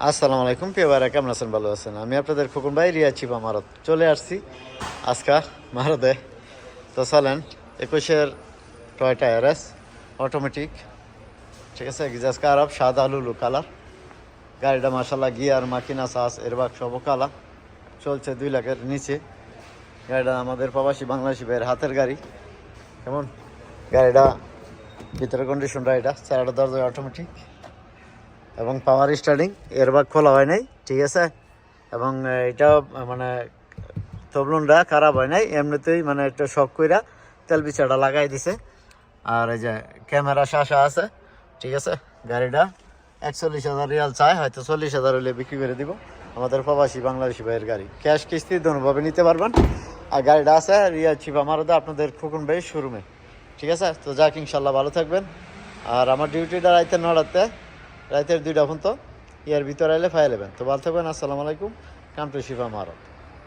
আসসালামু আলাইকুম প্রিয় ভাইরা, কেমন আছেন? ভালো আছেন? আমি আপনাদের খোকন ভাই, রিয়া চিপা মারত চলে আসছি আজকা মারদে। তো চলেন, 21-এর টয়টা এরএস অটোমেটিক, ঠিক আছে, গিজাস কারাব সাদা লুলু কালার। গাড়িটা মাসাল্লাহ গিয়ার মাকিনা সাস এরবাগ সব কালা, চলছে 2 লাখের নিচে। গাড়িটা আমাদের প্রবাসী বাংলাদেশি ভাইয়ের হাতের গাড়ি। কেমন গাড়িটা, ভিতরের কন্ডিশনটা, এটা 4টা দরজা অটোমেটিক এবং পাওয়ার স্টার্টিং, এয়ারব্যাগ খোলা হয় নাই, ঠিক আছে। এবং এটা মানে তবলুনটা খারাপ হয় নাই, এমনিতেই মানে একটা শক কইরা তেল পিছাটা লাগাই দিছে। আর এই যে ক্যামেরা শাসা আছে, ঠিক আছে। গাড়িটা 41,000 রিয়াল চায়, হয়তো 40,000 হলে বিক্রি করে দিব। আমাদের প্রবাসী বাংলাদেশি ভাইয়ের গাড়ি, ক্যাশ কিস্তি দোনোভাবে নিতে পারবেন। আর গাড়িটা আছে রিয়া চিপা মারদে আপনাদের খোকন ভাই শোরুমে, ঠিক আছে। তো যাক, ইনশাল্লাহ ভালো থাকবেন। আর আমার ডিউটিটা রাইতের 9টাতে, রাইতের 2টা পর্যন্ত, ইয়ার ভিতরে আইলে ফাইলেবেন। তো ভালো থাকবেন। আসসালামু আলাইকুম। Come to Shifa মারদ।